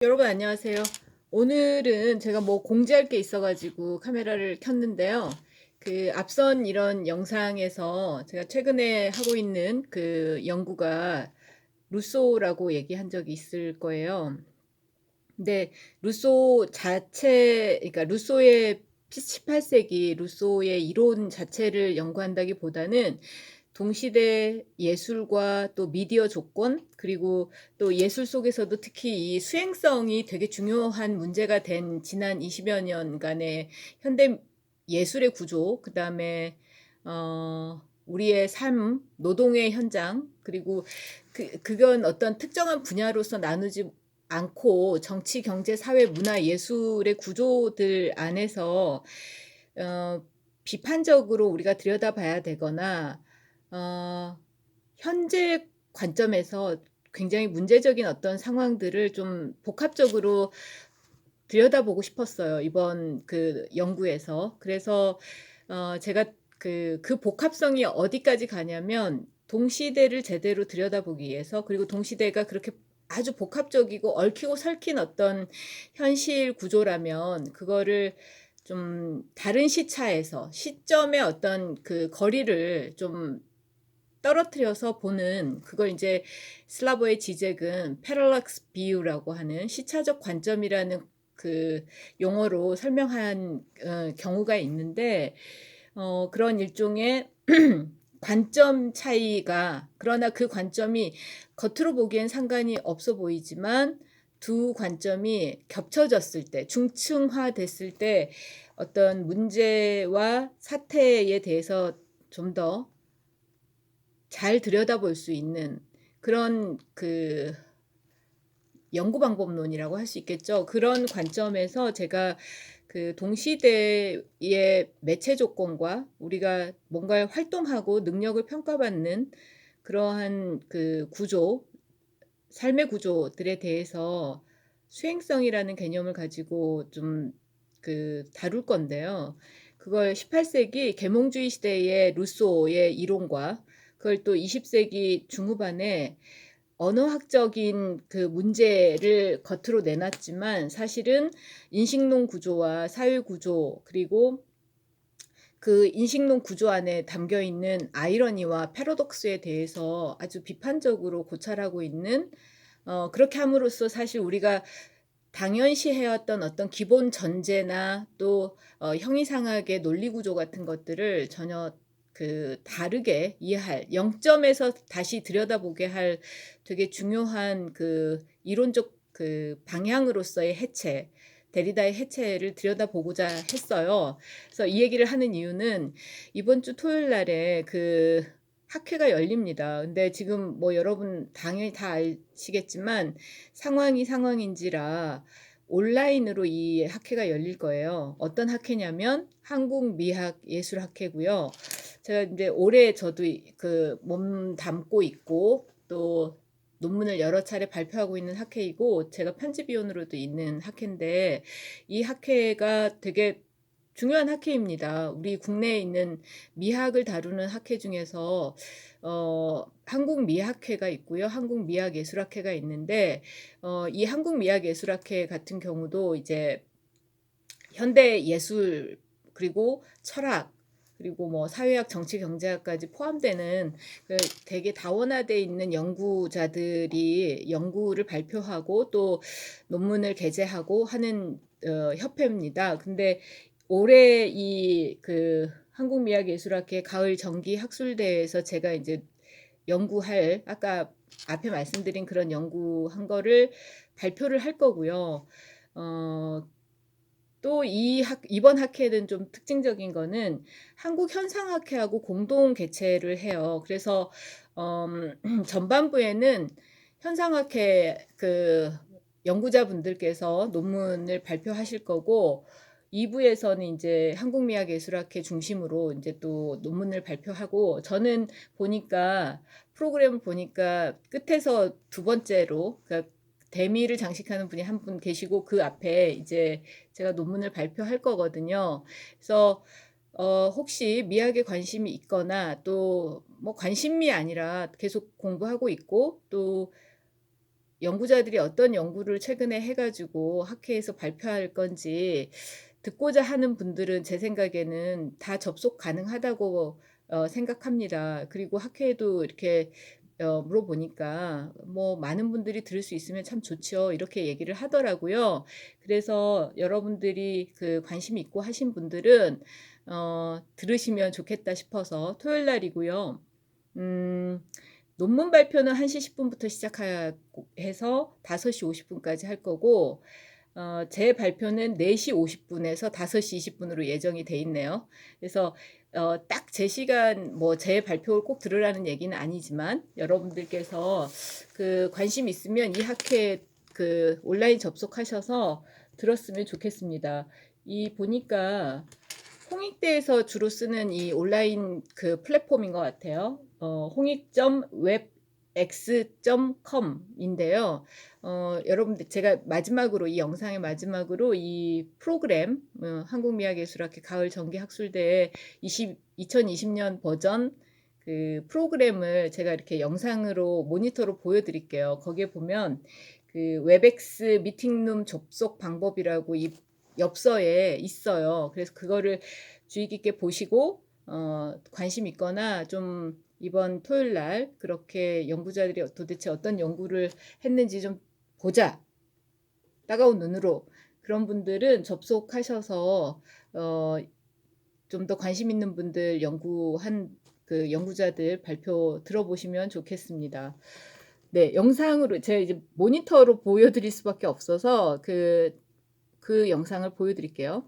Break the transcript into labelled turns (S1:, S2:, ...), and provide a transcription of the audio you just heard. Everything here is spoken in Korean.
S1: 여러분 안녕하세요. 오늘은 제가 뭐 공지할 게 있어가지고 카메라를 켰는데요. 그 앞선 이런 영상에서 제가 최근에 하고 있는 그 연구가 루소라고 얘기한 적이 있을 거예요. 근데 루소 자체, 그러니까 루소의 18세기 루소의 이론 자체를 연구한다기보다는 동시대 예술과 또 미디어 조건, 그리고 또 예술 속에서도 특히 이 수행성이 되게 중요한 문제가 된 지난 20여 년간의 현대 예술의 구조, 그 다음에 우리의 삶, 노동의 현장, 그리고 그건 어떤 특정한 분야로서 나누지 않고 정치, 경제, 사회, 문화, 예술의 구조들 안에서 어, 비판적으로 우리가 들여다봐야 되거나 어, 현재 관점에서 굉장히 문제적인 어떤 상황들을 좀 복합적으로 들여다보고 싶었어요. 이번 그 연구에서. 그래서 제가 그 복합성이 어디까지 가냐면 동시대를 제대로 들여다보기 위해서, 그리고 동시대가 그렇게 아주 복합적이고 얽히고 설킨 어떤 현실 구조라면 그거를 좀 다른 시차에서 시점의 어떤 그 거리를 좀 떨어뜨려서 보는, 그걸 이제 슬라보의 지적은 패럴락스 비유라고 하는 시차적 관점이라는 그 용어로 설명한 경우가 있는데, 그런 일종의 관점 차이가, 그러나 그 관점이 겉으로 보기엔 상관이 없어 보이지만 두 관점이 겹쳐졌을 때, 중층화 됐을 때 어떤 문제와 사태에 대해서 좀 더 잘 들여다볼 수 있는 그런 그 연구 방법론이라고 할 수 있겠죠. 그런 관점에서 제가 그 동시대의 매체 조건과 우리가 뭔가를 활동하고 능력을 평가받는 그러한 그 구조, 삶의 구조들에 대해서 수행성이라는 개념을 가지고 좀 그 다룰 건데요. 그걸 18세기 계몽주의 시대의 루소의 이론과 그걸 또 20세기 중후반에 언어학적인 그 문제를 겉으로 내놨지만 사실은 인식론 구조와 사회 구조, 그리고 그 인식론 구조 안에 담겨 있는 아이러니와 패러독스에 대해서 아주 비판적으로 고찰하고 있는, 그렇게 함으로써 사실 우리가 당연시 해왔던 어떤 기본 전제나 또 형이상학의 논리 구조 같은 것들을 전혀 그 다르게 이해할, 0점에서 다시 들여다보게 할 되게 중요한 그 이론적 그 방향으로서의 해체, 데리다의 해체를 들여다보고자 했어요. 그래서 이 얘기를 하는 이유는 이번 주 토요일 날에 그 학회가 열립니다. 근데 지금 뭐 여러분 당연히 다 아시겠지만 상황이 상황인지라 온라인으로 이 학회가 열릴 거예요. 어떤 학회냐면 한국미학예술학회고요. 제가 이제 올해 저도 그 몸 담고 있고 또 논문을 여러 차례 발표하고 있는 학회이고 제가 편집위원으로도 있는 학회인데, 이 학회가 되게 중요한 학회입니다. 우리 국내에 있는 미학을 다루는 학회 중에서 한국미학회가 있고요. 한국미학예술학회가 있는데, 이 한국미학예술학회 같은 경우도 이제 현대 예술, 그리고 철학, 그리고 뭐 사회학, 정치, 경제학까지 포함되는 그 되게 다원화돼 있는 연구자들이 연구를 발표하고 또 논문을 게재하고 하는 협회입니다. 근데 올해 이 그 한국미학예술학회 가을 정기 학술대회에서 제가 이제 연구할, 아까 앞에 말씀드린 그런 연구한 거를 발표를 할 거고요. 어, 또 이번 학회는 좀 특징적인 거는 한국 현상학회하고 공동 개최를 해요. 그래서 전반부에는 현상학회 그 연구자분들께서 논문을 발표하실 거고, 2부에서는 이제 한국미학예술학회 중심으로 이제 또 논문을 발표하고, 저는 보니까 프로그램을 보니까 끝에서 두 번째로, 그러니까 대미를 장식하는 분이 한 분 계시고 그 앞에 이제 제가 논문을 발표할 거거든요. 그래서 혹시 미학에 관심이 있거나 또 뭐 관심이 아니라 계속 공부하고 있고 또 연구자들이 어떤 연구를 최근에 해 가지고 학회에서 발표할 건지 듣고자 하는 분들은 제 생각에는 다 접속 가능하다고 생각합니다. 그리고 학회에도 이렇게 물어보니까 뭐 "많은 분들이 들을 수 있으면 참 좋죠." 이렇게 얘기를 하더라고요. 그래서 여러분들이 그 관심 있고 하신 분들은 들으시면 좋겠다 싶어서 토요일 날이고요. 음 논문 발표는 1시 10 분부터 시작하고 해서 5시 50 분까지 할 거고 제 발표는 4시 50 분에서 5시 20 분으로 예정이 돼 있네요. 그래서 딱 제 시간 뭐 제 발표를 꼭 들으라는 얘기는 아니지만 여러분들께서 그 관심 있으면 이 학회 그 온라인 접속하셔서 들었으면 좋겠습니다. 이 보니까 홍익대에서 주로 쓰는 이 온라인 그 플랫폼인 것 같아요. 홍익.webx.com 인데요. 여러분들 제가 마지막으로 이 영상의 마지막으로 이 프로그램 한국미학예술학회 가을 정기학술대회 2020년 버전 그 프로그램을 제가 이렇게 영상으로 모니터로 보여드릴게요. 거기에 보면 그 웹엑스 미팅룸 접속 방법이라고 이 엽서에 있어요. 그래서 그거를 주의 깊게 보시고 관심 있거나 좀 이번 토요일 날 그렇게 연구자들이 도대체 어떤 연구를 했는지 좀 보자. 따가운 눈으로. 그런 분들은 접속하셔서 좀 더 관심 있는 분들 연구한 그 연구자들 발표 들어보시면 좋겠습니다. 네, 영상으로 제가 이제 모니터로 보여드릴 수밖에 없어서 그 영상을 보여드릴게요.